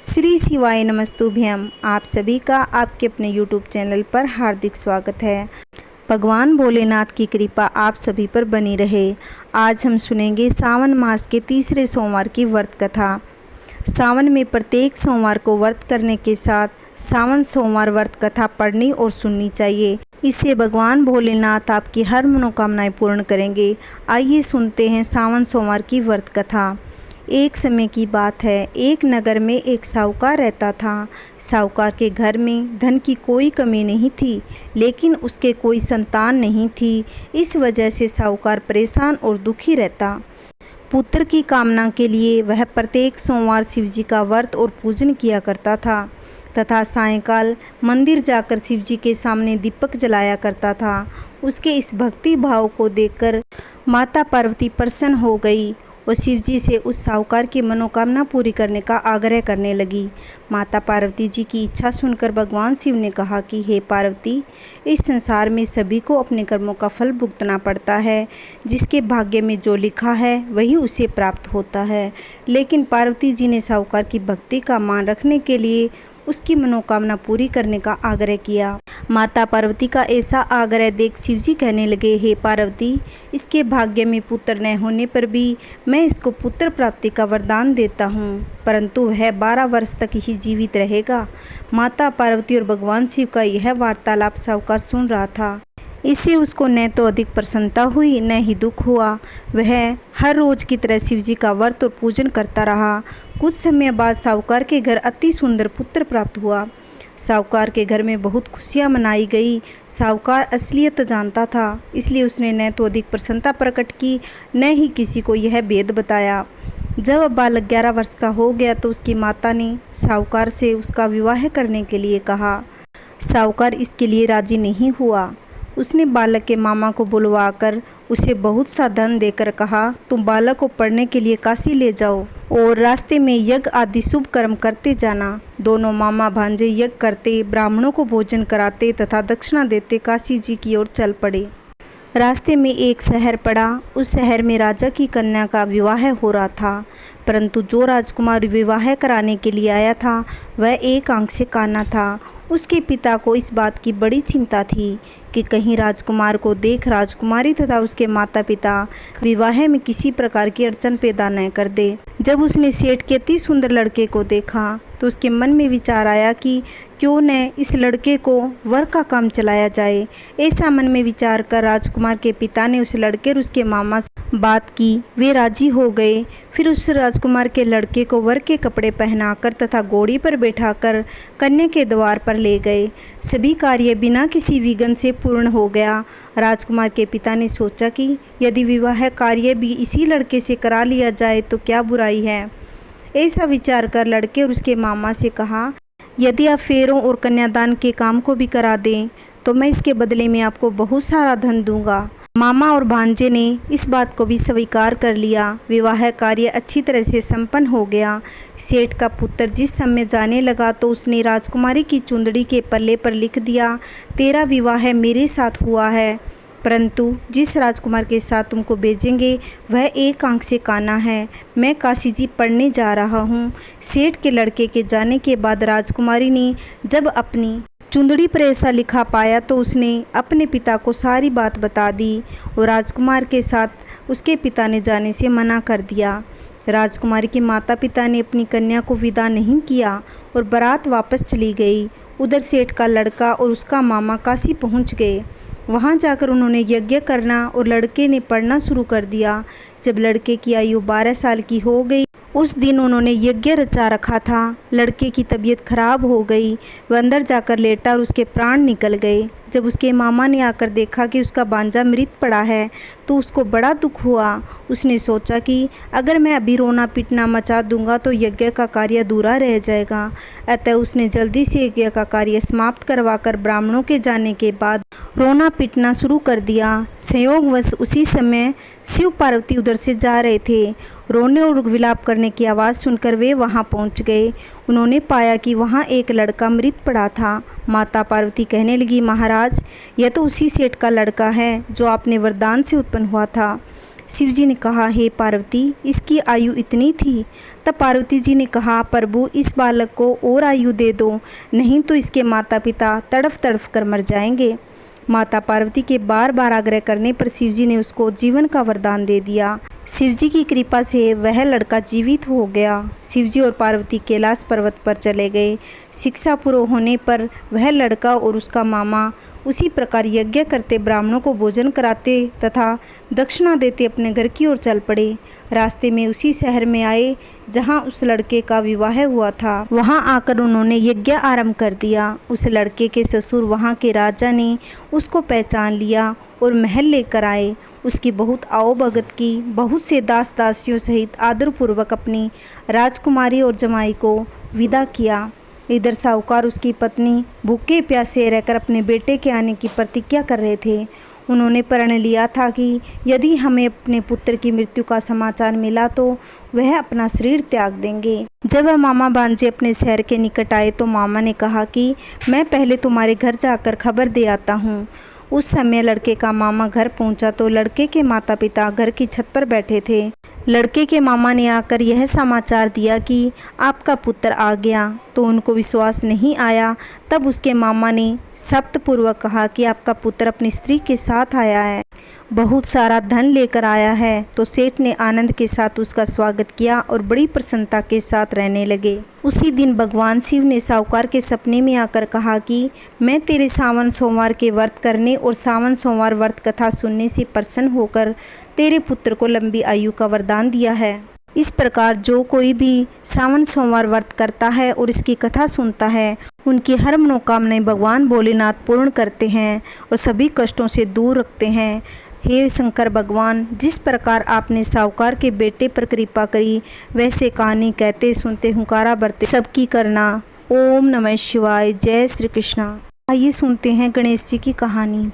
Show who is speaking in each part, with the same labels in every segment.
Speaker 1: श्री शिवाय नमस्तुभ्यम। आप सभी का आपके अपने YouTube चैनल पर हार्दिक स्वागत है। भगवान भोलेनाथ की कृपा आप सभी पर बनी रहे। आज हम सुनेंगे सावन मास के तीसरे सोमवार की व्रत कथा। सावन में प्रत्येक सोमवार को व्रत करने के साथ सावन सोमवार व्रत कथा पढ़नी और सुननी चाहिए। इससे भगवान भोलेनाथ आपकी हर मनोकामनाएं पूर्ण करेंगे। आइए सुनते हैं सावन सोमवार की व्रत कथा। एक समय की बात है, एक नगर में एक साहूकार रहता था। साहूकार के घर में धन की कोई कमी नहीं थी, लेकिन उसके कोई संतान नहीं थी। इस वजह से साहूकार परेशान और दुखी रहता। पुत्र की कामना के लिए वह प्रत्येक सोमवार शिवजी का व्रत और पूजन किया करता था तथा सायंकाल मंदिर जाकर शिवजी के सामने दीपक जलाया करता था। उसके इस भक्ति भाव को देखकर माता पार्वती प्रसन्न हो गई और शिवजी से उस साहूकार की मनोकामना पूरी करने का आग्रह करने लगी। माता पार्वती जी की इच्छा सुनकर भगवान शिव ने कहा कि हे पार्वती, इस संसार में सभी को अपने कर्मों का फल भुगतना पड़ता है। जिसके भाग्य में जो लिखा है वही उसे प्राप्त होता है। लेकिन पार्वती जी ने साहूकार की भक्ति का मान रखने के लिए उसकी मनोकामना पूरी करने का आग्रह किया। माता पार्वती का ऐसा आग्रह देख शिवजी कहने लगे, हे पार्वती, इसके भाग्य में पुत्र न होने पर भी मैं इसको पुत्र प्राप्ति का वरदान देता हूँ, परंतु वह 12 वर्ष तक ही जीवित रहेगा। माता पार्वती और भगवान शिव का यह वार्तालाप साहूकार सुन रहा था। इससे उसको न तो अधिक प्रसन्नता हुई न ही दुख हुआ। वह हर रोज की तरह शिवजी का व्रत और पूजन करता रहा। कुछ समय बाद साहूकार के घर अति सुंदर पुत्र प्राप्त हुआ। साहूकार के घर में बहुत खुशियां मनाई गई। साहूकार असलियत जानता था, इसलिए उसने न तो अधिक प्रसन्नता प्रकट की न ही किसी को यह भेद बताया। जब बालक 11 वर्ष का हो गया तो उसकी माता ने साहूकार से उसका विवाह करने के लिए कहा। साहूकार इसके लिए राजी नहीं हुआ। उसने बालक के मामा को बुलवाकर उसे बहुत सा धन देकर कहा, तुम बालक को पढ़ने के लिए काशी ले जाओ और रास्ते में यज्ञ आदि शुभ कर्म करते जाना। दोनों मामा भांजे यज्ञ करते, ब्राह्मणों को भोजन कराते तथा दक्षिणा देते काशी जी की ओर चल पड़े। रास्ते में एक शहर पड़ा। उस शहर में राजा की कन्या का विवाह हो रहा था, परंतु जो राजकुमार विवाह कराने के लिए आया था वह एक आंख से काना था। उसके पिता को इस बात की बड़ी चिंता थी कि कहीं राजकुमार को देख राजकुमारी तथा उसके माता पिता विवाह में किसी प्रकार की अड़चन पैदा न कर दे। जब उसने सेठ के अति सुंदर लड़के को देखा तो उसके मन में विचार आया कि क्यों न इस लड़के को वर का काम चलाया जाए। ऐसा मन में विचार कर राजकुमार के पिता ने उस लड़के और उसके मामा से बात की। वे राजी हो गए। फिर उस राजकुमार के लड़के को वर के कपड़े पहनाकर तथा घोड़ी पर बैठाकर कन्या के द्वार पर ले गए। सभी कार्य बिना किसी विघ्न से पूर्ण हो गया। राजकुमार के पिता ने सोचा कि यदि विवाह कार्य भी इसी लड़के से करा लिया जाए तो क्या बुराई है। ऐसा विचार कर लड़के और उसके मामा से कहा, यदि आप फेरों और कन्यादान के काम को भी करा दें तो मैं इसके बदले में आपको बहुत सारा धन दूंगा। मामा और भांजे ने इस बात को भी स्वीकार कर लिया। विवाह कार्य अच्छी तरह से संपन्न हो गया। सेठ का पुत्र जिस समय जाने लगा तो उसने राजकुमारी की चुंदड़ी के पल्ले पर लिख दिया, तेरा विवाह मेरे साथ हुआ है, परंतु जिस राजकुमार के साथ तुमको भेजेंगे वह एक आंख से काना है। मैं काशी जी पढ़ने जा रहा हूँ। सेठ के लड़के के जाने के बाद राजकुमारी ने जब अपनी चुंदड़ी पर ऐसा लिखा पाया तो उसने अपने पिता को सारी बात बता दी और राजकुमार के साथ उसके पिता ने जाने से मना कर दिया। राजकुमारी के माता पिता ने अपनी कन्या को विदा नहीं किया और बारात वापस चली गई। उधर सेठ का लड़का और उसका मामा काशी पहुंच गए। वहां जाकर उन्होंने यज्ञ करना और लड़के ने पढ़ना शुरू कर दिया। जब लड़के की आयु 12 साल की हो गई, उस दिन उन्होंने यज्ञ रचा रखा था। लड़के की तबीयत खराब हो गई। वह अंदर जाकर लेटा और उसके प्राण निकल गए। जब उसके मामा ने आकर देखा कि उसका भांजा मृत पड़ा है तो उसको बड़ा दुख हुआ। उसने सोचा कि अगर मैं अभी रोना पीटना मचा दूंगा तो यज्ञ का कार्य अधूरा रह जाएगा। अतः उसने जल्दी से यज्ञ का कार्य समाप्त करवाकर ब्राह्मणों के जाने के बाद रोना पीटना शुरू कर दिया। संयोगवश उसी समय शिव पार्वती उधर से जा रहे थे। रोने और विलाप करने की आवाज़ सुनकर वे वहां पहुंच गए। उन्होंने पाया कि वहां एक लड़का मृत पड़ा था। माता पार्वती कहने लगी, महाराज, यह तो उसी सेठ का लड़का है जो आपने वरदान से उत्पन्न हुआ था। शिव जी ने कहा, हे पार्वती, इसकी आयु इतनी थी? तब पार्वती जी ने कहा, प्रभु इस बालक को और आयु दे दो, नहीं तो इसके माता पिता तड़फ तड़फ कर मर जाएंगे। माता पार्वती के बार बार आग्रह करने पर शिव जी ने उसको जीवन का वरदान दे दिया। शिव जी की कृपा से वह लड़का जीवित हो गया। शिव जी और पार्वती कैलाश पर्वत पर चले गए। शिक्षा पूर्ण होने पर वह लड़का और उसका मामा उसी प्रकार यज्ञ करते, ब्राह्मणों को भोजन कराते तथा दक्षिणा देते अपने घर की ओर चल पड़े। रास्ते में उसी शहर में आए जहां उस लड़के का विवाह हुआ था। वहां आकर उन्होंने यज्ञ आरंभ कर दिया। उस लड़के के ससुर वहां के राजा ने उसको पहचान लिया और महल लेकर आए। उसकी बहुत आओभगत की, बहुत से दास दासियों सहित आदरपूर्वक अपनी राजकुमारी और जमाई को विदा किया। इधर साहूकार उसकी पत्नी भूखे प्यासे रहकर अपने बेटे के आने की प्रतीक्षा कर रहे थे। उन्होंने प्रण लिया था कि यदि हमें अपने पुत्र की मृत्यु का समाचार मिला तो वह अपना शरीर त्याग देंगे। जब वह मामा भांजे अपने शहर के निकट आए तो मामा ने कहा कि मैं पहले तुम्हारे घर जाकर खबर दे आता हूँ। उस समय लड़के का मामा घर पहुंचा तो लड़के के माता पिता घर की छत पर बैठे थे। लड़के के मामा ने आकर यह समाचार दिया कि आपका पुत्र आ गया, तो उनको विश्वास नहीं आया। तब उसके मामा ने शब्दपूर्वक कहा कि आपका पुत्र अपनी स्त्री के साथ आया है, बहुत सारा धन लेकर आया है। तो सेठ ने आनंद के साथ उसका स्वागत किया और बड़ी प्रसन्नता के साथ रहने लगे। उसी दिन भगवान शिव ने साहूकार के सपने में आकर कहा कि मैं तेरे सावन सोमवार के व्रत करने और सावन सोमवार व्रत कथा सुनने से प्रसन्न होकर तेरे पुत्र को लंबी आयु का वरदान दिया है। इस प्रकार जो कोई भी सावन सोमवार व्रत करता है और इसकी कथा सुनता है, उनकी हर मनोकामनाएं भगवान भोलेनाथ पूर्ण करते हैं और सभी कष्टों से दूर रखते हैं। हे शंकर भगवान, जिस प्रकार आपने साहूकार के बेटे पर कृपा करी, वैसे कहानी कहते सुनते हुंकारा भरते सबकी करना। ओम नमः शिवाय। जय श्री कृष्णा। आइए सुनते हैं गणेश जी की कहानी।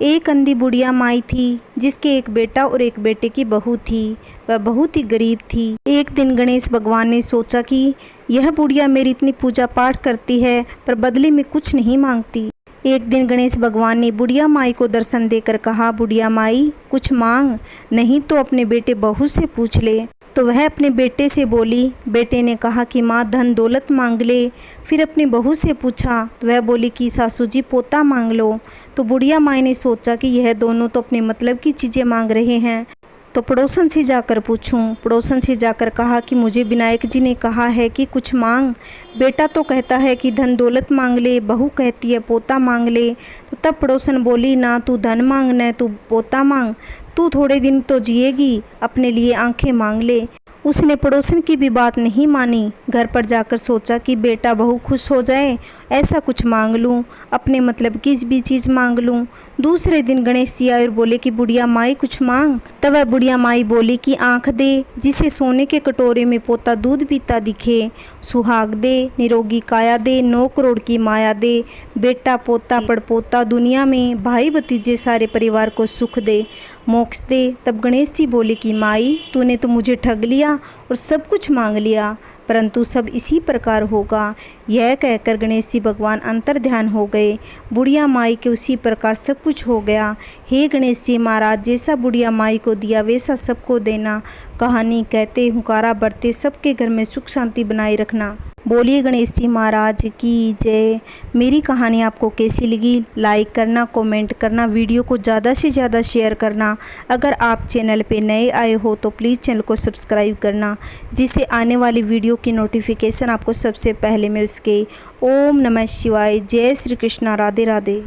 Speaker 1: एक अंधी बुढ़िया माई थी जिसके एक बेटा और एक बेटे की बहू थी। वह बहुत ही गरीब थी। एक दिन गणेश भगवान ने सोचा कि यह बुढ़िया मेरी इतनी पूजा पाठ करती है पर बदले में कुछ नहीं मांगती। एक दिन गणेश भगवान ने बुढ़िया माई को दर्शन देकर कहा, बुढ़िया माई कुछ मांग, नहीं तो अपने बेटे बहू से पूछ ले। तो वह अपने बेटे से बोली। बेटे ने कहा कि माँ धन दौलत मांग ले। फिर अपनी बहू से पूछा तो वह बोली कि सासू जी पोता मांग लो। तो बुढ़िया माई ने सोचा कि यह दोनों तो अपने मतलब की चीज़ें मांग रहे हैं, तो पड़ोसन से जाकर पूछूं। पड़ोसन से जाकर कहा कि मुझे विनायक जी ने कहा है कि कुछ मांग। बेटा तो कहता है कि धन दौलत मांग ले, बहू कहती है पोता मांग ले। तो तब पड़ोसन बोली, ना तू धन मांग न तू पोता मांग, तू थोड़े दिन तो जिएगी, अपने लिए आंखें मांग ले। उसने पड़ोसन की भी बात नहीं मानी। घर पर जाकर सोचा कि बेटा बहू खुश हो जाए, ऐसा कुछ मांग लूं, अपने मतलब की भी चीज़ मांग लूं। दूसरे दिन गणेश जी आए और बोले कि बुढ़िया माई कुछ मांग। तब वह बुढ़िया माई बोली कि आंख दे जिसे सोने के कटोरे में पोता दूध पीता दिखे, सुहाग दे, निरोगी काया दे, 9 करोड़ की माया दे, बेटा पोता पड़पोता दुनिया में, भाई भतीजे सारे परिवार को सुख दे, मोक्ष दे। तब गणेश जी बोले कि माई तूने तो मुझे ठग लिया और सब कुछ मांग लिया, परंतु सब इसी प्रकार होगा। यह कहकर गणेश जी भगवान अंतर ध्यान हो गए। बुढ़िया माई के उसी प्रकार सब कुछ हो गया। हे गणेश जी महाराज, जैसा बुढ़िया माई को दिया वैसा सबको देना। कहानी कहते हुंकारा भरते सबके घर में सुख शांति बनाए रखना। बोलिए गणेश जी महाराज की जय। मेरी कहानी आपको कैसी लगी लाइक करना, कमेंट करना, वीडियो को ज़्यादा से ज़्यादा शेयर करना। अगर आप चैनल पे नए आए हो तो प्लीज़ चैनल को सब्सक्राइब करना, जिससे आने वाली वीडियो की नोटिफिकेशन आपको सबसे पहले मिल सके। ओम नमः शिवाय। जय श्री कृष्णा। राधे राधे।